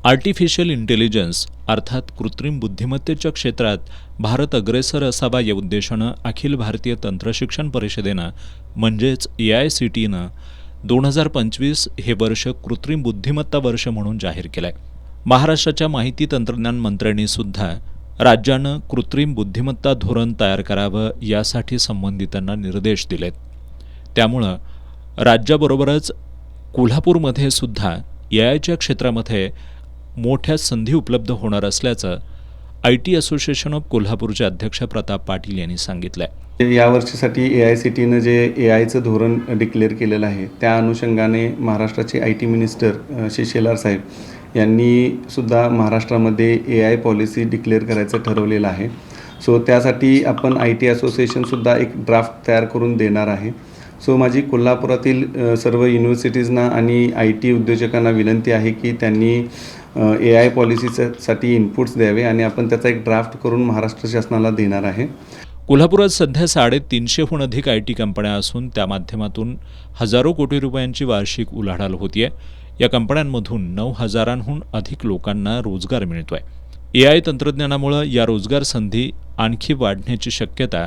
Artificial intelligence अर्थात कृत्रिम बुद्धिमत्तेच्या क्षेत्रात भारत अग्रेसर असावा या उद्देशानं अखिल भारतीय तंत्रशिक्षण परिषदेनं म्हणजेच AICTEनं 2025 हे वर्ष कृत्रिम बुद्धिमत्ता वर्ष म्हणून जाहीर केलं आहे. महाराष्ट्राच्या माहिती तंत्रज्ञान मंत्र्यांनी सुद्धा राज्यानं कृत्रिम बुद्धिमत्ता धोरण तयार करावं यासाठी संबंधितांना निर्देश दिलेत. त्यामुळं राज्याबरोबरच कोल्हापूरमध्ये सुद्धा AIच्या क्षेत्रामध्ये मोठ्या संधी उपलब्ध होणार असल्याचं IT असोसिएशन ऑफ कोल्हापूरचे अध्यक्ष प्रताप पाटील यांनी सांगितलं आहे. या वर्षीसाठी AICTEनं जे AIचं धोरण डिक्लेअर केलेलं आहे त्या अनुषंगाने महाराष्ट्राचे IT मिनिस्टर श्री शेलार साहेब यांनी सुद्धा महाराष्ट्रामध्ये AI पॉलिसी डिक्लेअर करायचं ठरवलेलं आहे. सो त्यासाठी आपण IT असोसिएशनसुद्धा एक ड्राफ्ट तयार करून देणार आहे. सो माझी कोल्हापुरातील सर्व युनिव्हर्सिटीजना आणि IT उद्योजकांना विनंती आहे की त्यांनी AI पॉलिसीसाठी इनपुट्स द्यावे आणि आपण त्याचा एक ड्राफ्ट करून महाराष्ट्र शासनाला देणार आहे. कोल्हापुरात सध्या 350हून अधिक IT कंपन्या असून त्या माध्यमातून हजारो कोटी रुपयांची वार्षिक उलाढाल होतीये. या कंपन्यांमधून 9,000हून अधिक लोकांना रोजगार मिळतोय. AI तंत्रज्ञानामुळे या रोजगार संधी आणखी वाढण्याची शक्यता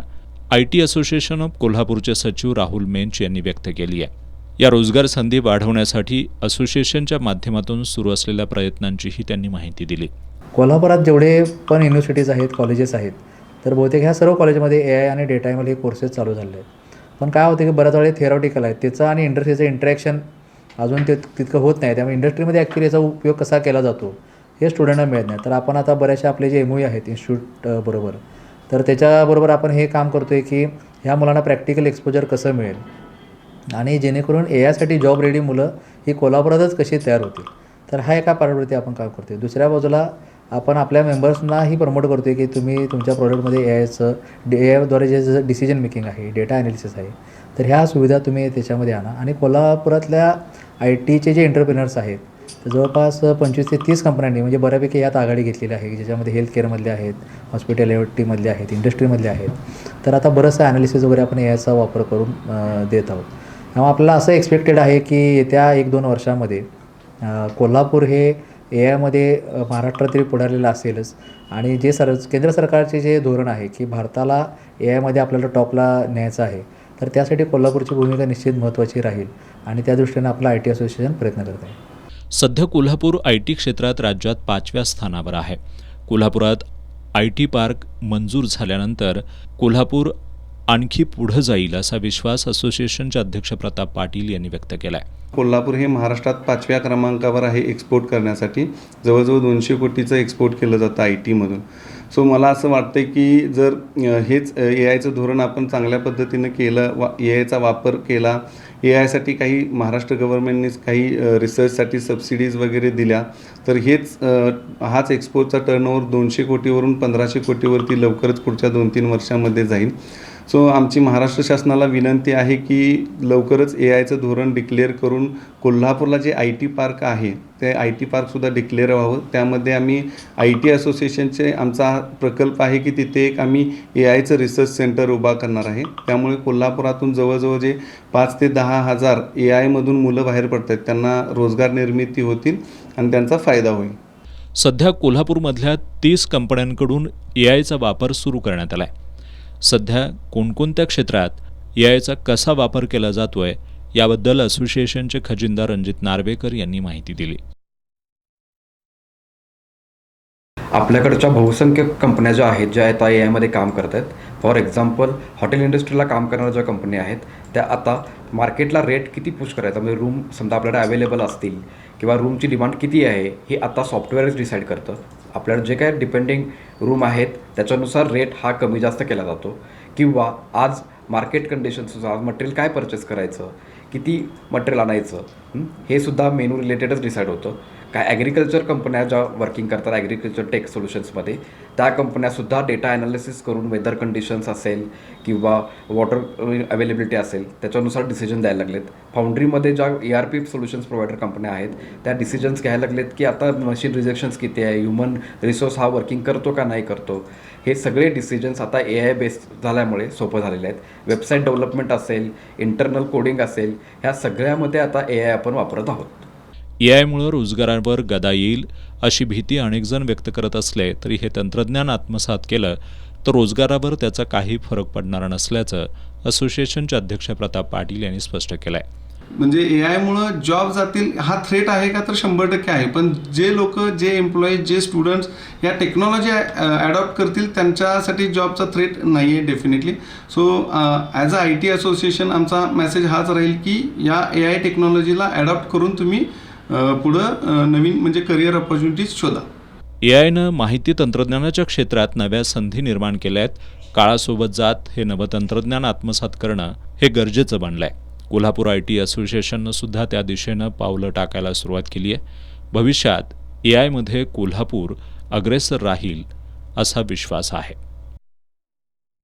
IT असोसिएशन ऑफ कोल्हापूरचे सचिव राहुल मेंच यांनी व्यक्त केली आहे. या रोजगार संधी वाढवण्यासाठी असोसिएशनच्या माध्यमातून सुरू असलेल्या प्रयत्नांचीही त्यांनी माहिती दिली. कोल्हापुरात जेवढे पण युनिव्हर्सिटीज आहेत, कॉलेजेस आहेत, तर बहुतेक ह्या सर्व कॉलेजमध्ये AI आणि डेटा ML हे कोर्सेस चालू झाले आहेत. पण काय होते की बऱ्याच वेळा थिअरॉटिकल आहे, त्याचं आणि इंडस्ट्रीचं इंटरॅक्शन अजून तितकं होत नाही. त्यामुळे इंडस्ट्रीमध्ये ॲक्च्युली याचा उपयोग कसा केला जातो हे स्टुडंटना मिळत नाही. तर आपण आता बऱ्याचशा आपले जे MOU आहेत इन्स्टिट्यूट बरोबर, तर त्याच्याबरोबर आपण हे काम करतो आहे की ह्या मुलांना प्रॅक्टिकल एक्सपोजर कसं मिळेल आणि जेणेकरून AIसाठी जॉब रेडी मुलं ही कोल्हापुरातच कशी तयार होतील. तर हा एका पार्टवरती आपण काम करतो आहे. दुसऱ्या बाजूला आपण आपल्या मेंबर्सनाही प्रमोट करतो आहे की तुम्ही तुमच्या प्रोडक्टमध्ये AIद्वारे जे डिसिजन मेकिंग आहे, डेटा ॲनालिसिस आहे, तर ह्या सुविधा तुम्ही त्याच्यामध्ये आणा. आणि कोल्हापुरातल्या ITचे जे एंटरप्रिनर्स आहेत तर जवळपास 25 ते 30 कंपन्यांनी म्हणजे बऱ्यापैकी यात आघाडी घेतलेली आहे, ज्याच्यामध्ये हेल्थकेअरमधले आहेत, हॉस्पिटॅलिटीमधले आहेत, इंडस्ट्रीमधले आहेत. तर आता बरंचसं ॲनालिसिस वगैरे आपण AIचा वापर करून देत आहोत. त्यामुळे आपल्याला असं एक्सपेक्टेड आहे की येत्या 1-2 वर्षामध्ये कोल्हापूर हे AIमध्ये महाराष्ट्रातील पुढारलेलं असेलच. आणि जे केंद्र सरकारचे जे धोरण आहे की भारताला AIमध्ये आपल्याला टॉपला न्यायचं आहे, तर त्यासाठी कोल्हापूरची भूमिका निश्चित महत्त्वाची राहील आणि त्या दृष्टीने आपलं IT असोसिएशन प्रयत्न करत आहे. सध्या कोल्हापूर IT क्षेत्रात राज्यात 5व्या स्थानावर आहे. कोल्हापुरात IT पार्क मंजूर झाल्यानंतर कोल्हापूर आणखी पुढे जाईल असा विश्वास असोसिएशनचे अध्यक्ष प्रताप पाटील यांनी व्यक्त केला आहे. कोल्हापूर हे महाराष्ट्रात 5व्या क्रमांकावर आहे एक्सपोर्ट करण्यासाठी. जवळजवळ 200 कोटीचं एक्सपोर्ट केलं जातं ITमधून. सो मला असं वाटतं की जर हेच AIचं धोरण आपण चांगल्या पद्धतीनं केलं, AIचा वापर केला, AIसाठी काही महाराष्ट्र गव्हर्नमेंटनीच काही रिसर्चसाठी सबसिडीज वगैरे दिल्या, तर हाच एक्सपोर्टचा टर्नओव्हर 200 कोटीवरून 1500 कोटीवरती लवकरच पुढच्या 2-3 वर्षामध्ये जाईल. सो आमची महाराष्ट्र शासनाला विनंती आहे की लवकरच AIचं धोरण डिक्लेअर करून कोल्हापूरला जे IT पार्क आहे ते IT पार्कसुद्धा डिक्लेअर व्हावं. त्यामध्ये आम्ही IT असोसिएशनचे आमचा प्रकल्प आहे की तिथे एक आम्ही AIचं रिसर्च सेंटर उभा करणार आहे. त्यामुळे कोल्हापुरातून जवळजवळ जे 5 ते 10 हजार AIमधून मुलं बाहेर पडत आहेत त्यांना रोजगार निर्मिती होतील आणि त्यांचा फायदा होईल. सध्या कोल्हापूरमधल्या 30 कंपन्यांकडून AIचा वापर सुरू करण्यात आला आहे. सध्या कोणकोणत्या क्षेत्रात AIचा कसा वापर केला जातोय याबद्दल असोसिएशनचे खजिनदार रणजित नार्वेकर यांनी माहिती दिली. आपल्याकडच्या बहुसंख्य कंपन्या ज्या आहेत ज्या आता AIमध्ये काम करत आहेत, फॉर एक्झाम्पल हॉटेल इंडस्ट्रीला काम करणाऱ्या ज्या कंपन्या आहेत त्या आता मार्केटला रेट किती पुश करायचा, म्हणजे रूम समजा आपल्याला अवेलेबल असतील किंवा रूमची डिमांड किती आहे हे आता सॉफ्टवेअरच डिसाईड करतं. आपल्याला जे काय डिपेंडिंग रूम आहेत त्याच्यानुसार रेट हा कमी जास्त केला जातो. किंवा आज मार्केट कंडिशन्सनुसार आज मटेरियल काय परचेस करायचं, किती मटेरियल आणायचं, हे सुद्धा मेनू रिलेटेडच डिसाईड होतं. काय ॲग्रिकल्चर कंपन्या ज्या वर्किंग करतात ॲग्रिकल्चर टेक सोल्युशन्समध्ये, त्या कंपन्यासुद्धा डेटा ॲनालिसिस करून वेदर कंडिशन्स असेल किंवा वॉटर अवेलेबिलिटी असेल त्याच्यानुसार डिसिजन द्यायला लागलेत. फाउंड्रीमध्ये ज्या ERP सोल्युशन्स प्रोव्हायडर कंपन्या आहेत त्या डिसिजन्स घ्यायला लागलेत की आता मशीन रिजेक्शन्स किती आहे, ह्युमन रिसोर्स हा वर्किंग करतो का नाही करतो, हे सगळे डिसिजन्स आता AI बेस्ड झाल्यामुळे सोपं झालेले आहेत. वेबसाईट डेव्हलपमेंट असेल, इंटरनल कोडिंग असेल, ह्या सगळ्यामध्ये आता AI आपण वापरत आहोत. AI मुळे रोजगारावर गदा येईल अशी भीती अनेकजण व्यक्त करत असले तरी हे तंत्रज्ञान आत्मसात केलं तर रोजगारावर त्याचा काही फरक पडणार नसल्याचं असोसिएशनचे अध्यक्ष प्रताप पाटील यांनी स्पष्ट केलं आहे. म्हणजे AI मुळं जॉब जातील हा थ्रेट आहे का तर 100% आहे. पण जे लोक, जे एम्प्लॉईज, जे स्टुडंट्स या टेक्नॉलॉजी ॲडॉप्ट करतील त्यांच्यासाठी जॉबचा थ्रेट नाही आहे definitely. So as a IT association आमचा मेसेज हाच राहील की या AI टेक्नॉलॉजीला ॲडॉप्ट करून तुम्ही पुढं नवीन म्हणजे करिअर ऑपॉर्च्युनिटीज शोधा. AI माहिती तंत्रज्ञानाच्या क्षेत्रात नव्या संधी निर्माण केल्या आहेत. काळासोबत जात हे नवं तंत्रज्ञान आत्मसात करणं हे गरजेचं बनलं आहे. कोल्हापूर IT असोसिएशननं सुद्धा त्या दिशेनं पावलं टाकायला सुरुवात केली आहे. भविष्यात AI मध्ये कोल्हापूर अग्रेसर राहील असा विश्वास आहे.